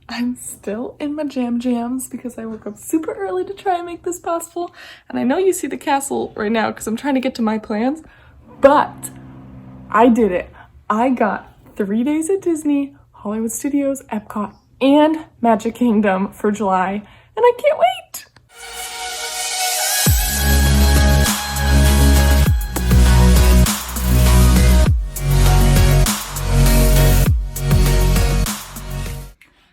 I'm still in my jams because I woke up super early to try and make this possible. And I know you see the castle right now because I'm trying to get to my plans, but I did it. I got 3 days at Disney, Hollywood Studios, Epcot, and Magic Kingdom for July, and I can't wait.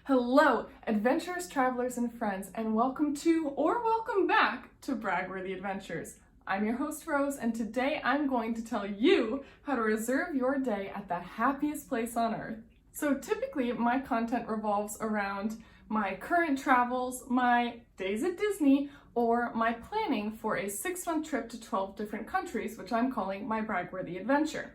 Hello, adventurers, travelers, and friends, and welcome to, or welcome back to Bragworthy Adventures. I'm your host, Rose, and today I'm going to tell you how to reserve your day at the happiest place on earth. So typically, my content revolves around my current travels, my days at Disney, or my planning for a 6-month trip to 12 different countries, which I'm calling my Bragworthy Adventure.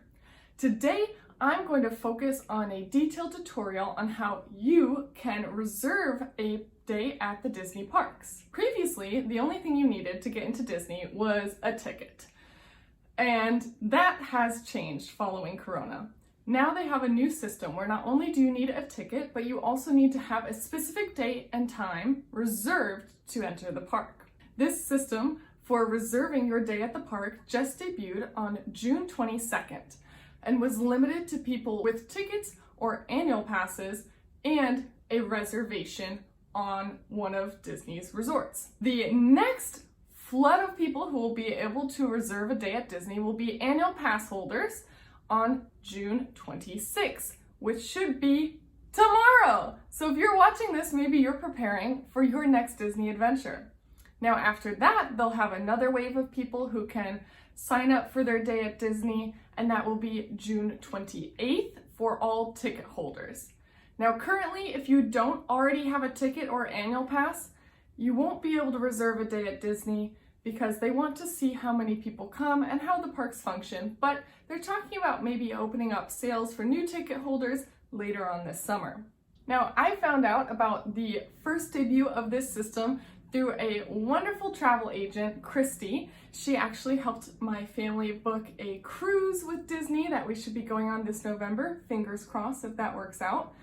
Today, I'm going to focus on a detailed tutorial on how you can reserve a day at the Disney parks. Previously, the only thing you needed to get into Disney was a ticket. And that has changed following Corona. Now they have a new system where not only do you need a ticket, but you also need to have a specific date and time reserved to enter the park. This system for reserving your day at the park just debuted on June 22nd. And was limited to people with tickets or annual passes and a reservation on one of Disney's resorts. The next flood of people who will be able to reserve a day at Disney will be annual pass holders on June 26th, which should be tomorrow. So if you're watching this, maybe you're preparing for your next Disney adventure. Now after that, they'll have another wave of people who can sign up for their day at Disney, and that will be June 28th for all ticket holders. Now currently, if you don't already have a ticket or annual pass, you won't be able to reserve a day at Disney because they want to see how many people come and how the parks function, but they're talking about maybe opening up sales for new ticket holders later on this summer. Now, I found out about the first debut of this system through a wonderful travel agent, Christie. She actually helped my family book a cruise with Disney that we should be going on this November. Fingers crossed if that works out.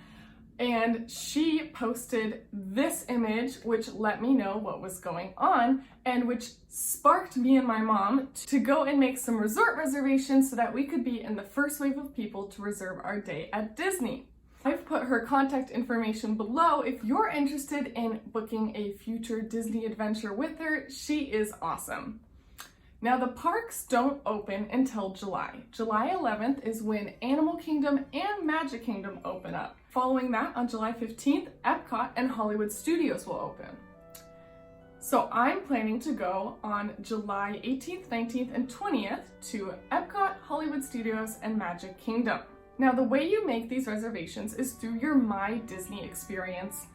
And she posted this image, which let me know what was going on and which sparked me and my mom to go and make some resort reservations so that we could be in the first wave of people to reserve our day at Disney. I've put her contact information below if you're interested in booking a future Disney adventure with her. She is awesome. Now the parks don't open until July. July 11th is when Animal Kingdom and Magic Kingdom open up. Following that, on July 15th, Epcot and Hollywood Studios will open. So I'm planning to go on July 18th, 19th, and 20th to Epcot, Hollywood Studios, and Magic Kingdom. Now, the way you make these reservations is through your My Disney Experience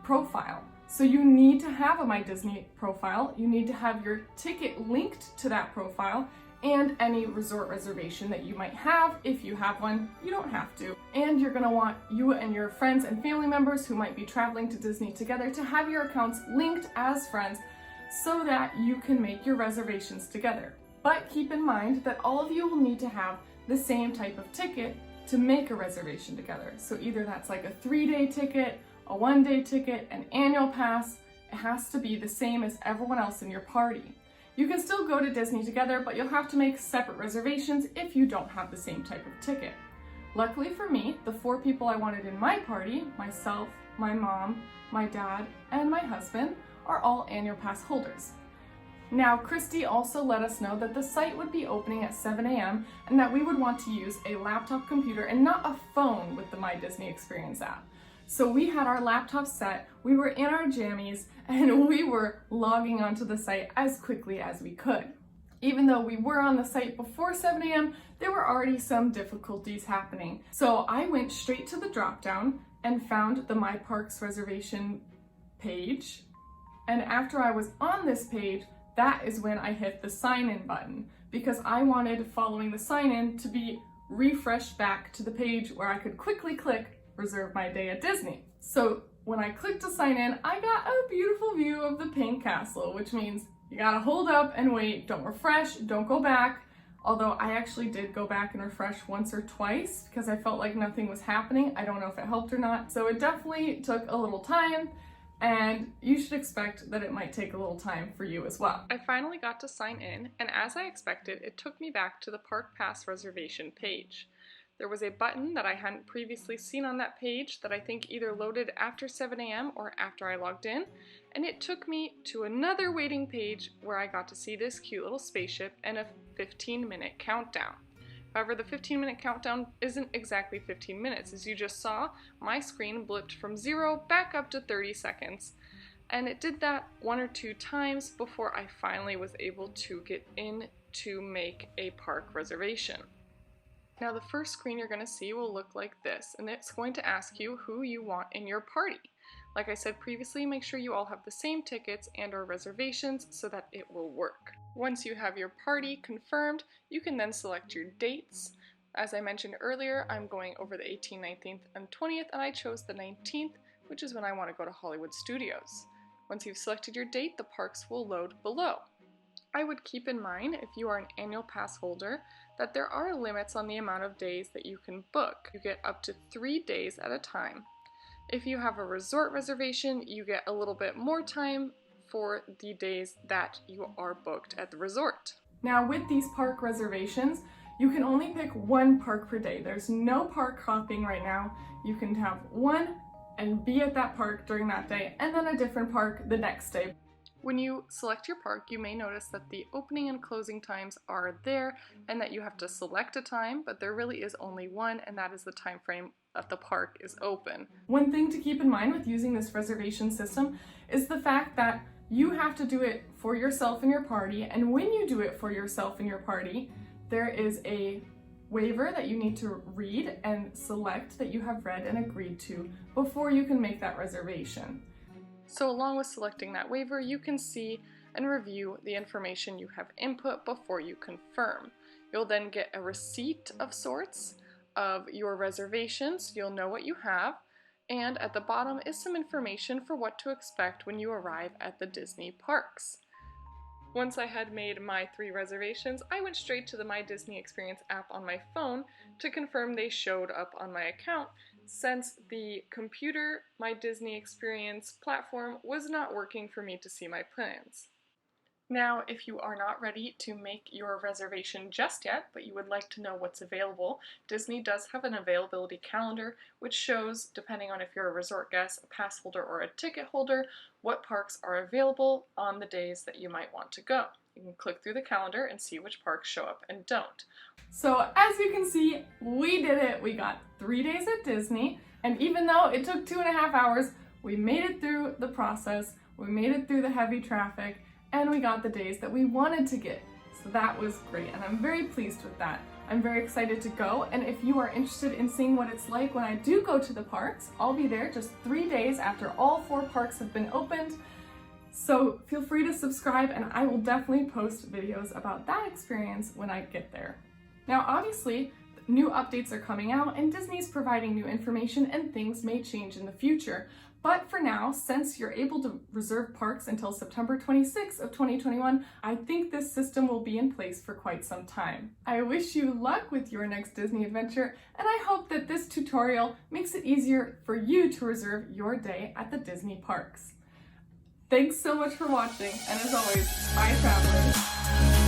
profile. So you need to have a My Disney profile, you need to have your ticket linked to that profile, and any resort reservation that you might have. If you have one, you don't have to. And you're gonna want you and your friends and family members who might be traveling to Disney together to have your accounts linked as friends so that you can make your reservations together. But keep in mind that all of you will need to have the same type of ticket to make a reservation together. So either that's like a 3-day ticket, a 1-day ticket, an annual pass. It has to be the same as everyone else in your party. You can still go to Disney together, but you'll have to make separate reservations if you don't have the same type of ticket. Luckily for me, the 4 people I wanted in my party, myself, my mom, my dad, and my husband, are all annual pass holders. Now, Christie also let us know that the site would be opening at 7 a.m. and that we would want to use a laptop computer and not a phone with the My Disney Experience app. So we had our laptop set, we were in our jammies, and we were logging onto the site as quickly as we could. Even though we were on the site before 7 a.m., there were already some difficulties happening. So I went straight to the drop-down and found the My Parks reservation page. And after I was on this page, that is when I hit the sign-in button because I wanted following the sign-in to be refreshed back to the page where I could quickly click reserve my day at Disney. So when I clicked to sign in, I got a beautiful view of the pink castle, which means you gotta hold up and wait, don't refresh, don't go back. although I actually did go back and refresh once or twice because I felt like nothing was happening. I don't know if it helped or not. So it definitely took a little time, and you should expect that it might take a little time for you as well. I finally got to sign in, and as I expected, it took me back to the Park Pass reservation page. There was a button that I hadn't previously seen on that page that I think either loaded after 7 a.m. or after I logged in, and it took me to another waiting page where I got to see this cute little spaceship and a 15-minute countdown. However, the 15-minute countdown isn't exactly 15 minutes. As you just saw, my screen blipped from 0 back up to 30 seconds. And it did that 1 or 2 times before I finally was able to get in to make a park reservation. Now the first screen you're going to see will look like this, and it's going to ask you who you want in your party. Like I said previously, make sure you all have the same tickets and or reservations so that it will work. Once you have your party confirmed, you can then select your dates. As I mentioned earlier, I'm going over the 18th, 19th, and 20th, and I chose the 19th, which is when I want to go to Hollywood Studios. Once you've selected your date, the parks will load below. I would keep in mind, if you are an annual pass holder, that there are limits on the amount of days that you can book. You get up to 3 days at a time. If you have a resort reservation, you get a little bit more time for the days that you are booked at the resort. Now with these park reservations, you can only pick one park per day. There's no park hopping right now. You can have one and be at that park during that day, and then a different park the next day. When you select your park, you may notice that the opening and closing times are there and that you have to select a time, but there really is only one, and that is the time frame that the park is open. One thing to keep in mind with using this reservation system is the fact that you have to do it for yourself and your party, and when you do it for yourself and your party, there is a waiver that you need to read and select that you have read and agreed to before you can make that reservation. So along with selecting that waiver, you can see and review the information you have input before you confirm. You'll then get a receipt of sorts of your reservations, you'll know what you have, and at the bottom is some information for what to expect when you arrive at the Disney parks. Once I had made my 3 reservations, I went straight to the My Disney Experience app on my phone to confirm they showed up on my account, since the computer My Disney Experience platform was not working for me to see my plans. Now, if you are not ready to make your reservation just yet, but you would like to know what's available, Disney does have an availability calendar which shows, depending on if you're a resort guest, a pass holder, or a ticket holder, what parks are available on the days that you might want to go. You can click through the calendar and see which parks show up and don't. So as you can see, we did it. We got 3 days at Disney, and even though it took 2.5 hours, we made it through the process, we made it through the heavy traffic, and we got the days that we wanted to get. So that was great, and I'm very pleased with that. I'm very excited to go, and if you are interested in seeing what it's like when I do go to the parks, I'll be there just 3 days after all 4 parks have been opened. So feel free to subscribe, and I will definitely post videos about that experience when I get there. Now obviously, new updates are coming out, and Disney's providing new information, and things may change in the future. But for now, since you're able to reserve parks until September 26th of 2021, I think this system will be in place for quite some time. I wish you luck with your next Disney adventure, and I hope that this tutorial makes it easier for you to reserve your day at the Disney parks. Thanks so much for watching, and as always, bye travelers!